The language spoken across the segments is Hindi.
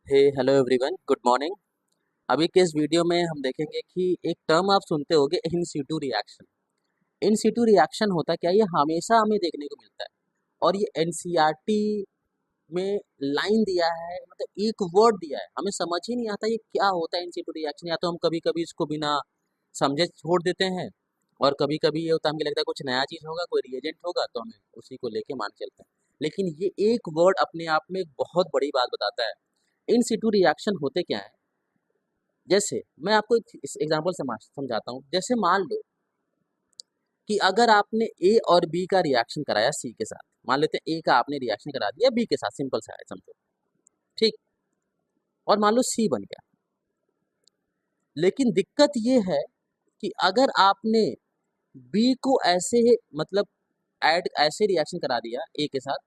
हे हेलो एवरीवन, गुड मॉर्निंग। अभी के इस वीडियो में हम देखेंगे कि एक टर्म आप सुनते होंगे, इन सिटू रिएक्शन। इन सिटू रिएक्शन होता क्या है? ये हमेशा हमें देखने को मिलता है और ये एनसीईआरटी में लाइन दिया है, मतलब एक वर्ड दिया है, हमें समझ ही नहीं आता ये क्या होता है इन सिटू रिएक्शन। या तो हम कभी कभी इसको बिना समझे छोड़ देते हैं और कभी कभी ये होता है हमें लगता है कुछ नया चीज़ होगा, कोई रिएजेंट होगा तो हमें उसी को लेके मान चलते हैं। लेकिन ये एक वर्ड अपने आप में एक बहुत बड़ी बात बताता है। इन सिटू रिएक्शन होते क्या है? जैसे मैं आपको एक इस एग्जांपल से समझाता हूँ। जैसे मान लो कि अगर आपने ए और बी का रिएक्शन कराया सी के साथ, मान लेते हैं ए का आपने रिएक्शन करा दिया बी के साथ, सिंपल सा है, समझो। ठीक। और मान लो सी बन गया। लेकिन दिक्कत ये है कि अगर आपने बी को ऐसे मतलब ऐड ऐसे रिएक्शन करा दिया ए के साथ,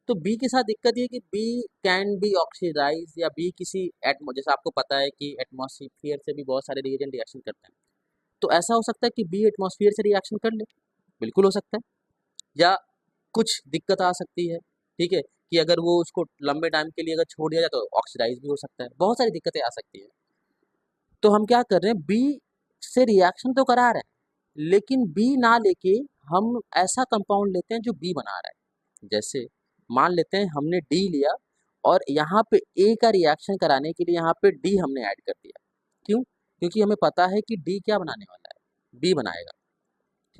तो बी के साथ दिक्कत ये है कि बी कैन बी ऑक्सीडाइज, या बी किसी एटमो, जैसे आपको पता है कि एटमॉस्फेयर से भी बहुत सारे रिएजेंट रिएक्शन करते हैं। तो ऐसा हो सकता है कि बी एटमॉस्फेयर से रिएक्शन कर ले, बिल्कुल हो सकता है। या कुछ दिक्कत आ सकती है, ठीक है, कि अगर वो उसको लंबे टाइम के लिए अगर छोड़ दिया जाए तो ऑक्सीडाइज भी हो सकता है, बहुत सारी दिक्कतें आ सकती है। तो हम क्या कर रहे हैं, बी से रिएक्शन तो करा रहे हैं लेकिन बी ना लेके हम ऐसा कंपाउंड लेते हैं जो बी बना रहा है। जैसे मान लेते हैं हमने डी लिया और यहाँ पे ए का रिएक्शन कराने के लिए यहाँ पे डी हमने ऐड कर दिया। क्यों? क्योंकि हमें पता है कि डी क्या बनाने वाला है, बी बनाएगा।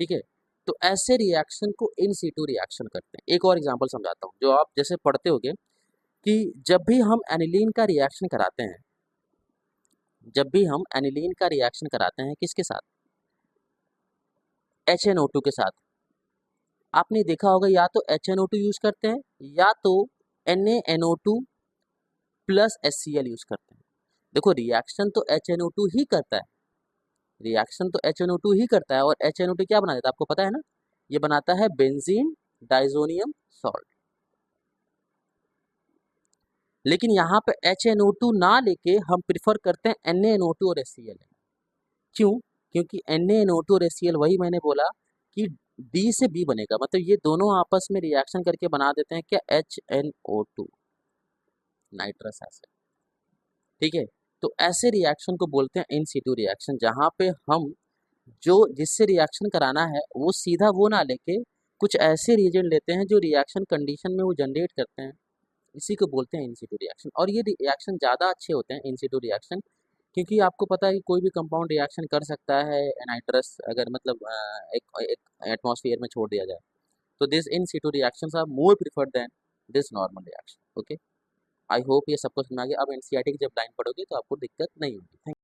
ठीक है। तो ऐसे रिएक्शन को इन सीटू रिएक्शन करते हैं। एक और एग्जांपल समझाता हूँ, जो आप जैसे पढ़ते होगे कि जब भी हम एनिलीन का रिएक्शन कराते हैं, जब भी हम एनिलीन का रिएक्शन कराते हैं किसके साथ? HNO2 के साथ। आपने देखा होगा या तो HNO2 यूज करते हैं या तो NaNO2 प्लस HCl यूज करते हैं। देखो रिएक्शन तो HNO2 ही करता है, रिएक्शन तो HNO2 ही करता है, और HNO2 क्या बना देता है आपको पता है ना? ये बनाता है बेंजीन डाइजोनियम सॉल्ट। लेकिन यहाँ पे HNO2 ना लेके हम प्रिफर करते हैं NaNO2 और HCl। क्यों? क्योंकि NaNO2 और HCl, वही मैंने बोला कि D से B बनेगा, मतलब ये दोनों आपस में रिएक्शन करके बना देते हैं क्या? HNO2, nitrous acid. ठीक है। तो ऐसे रिएक्शन को बोलते हैं इन सिटू रिएक्शन, जहाँ पे हम जो जिससे रिएक्शन कराना है वो सीधा वो ना लेके कुछ ऐसे रिएजेंट लेते हैं जो रिएक्शन कंडीशन में वो जनरेट करते हैं। इसी को बोलते हैं इन सिटू रिएक्शन। और ये रिएक्शन ज़्यादा अच्छे होते हैं इन सिटू रिएक्शन, क्योंकि आपको पता है कि कोई भी कंपाउंड रिएक्शन कर सकता है नाइट्रस, अगर मतलब एक एटमॉस्फेयर में छोड़ दिया जाए। तो this in situ reactions are more preferred than this normal reaction. Okay, I hope ये सबको समझ आ गया। अब एनसीईआरटी की जब लाइन पढ़ोगे तो आपको दिक्कत नहीं होगी। थैंक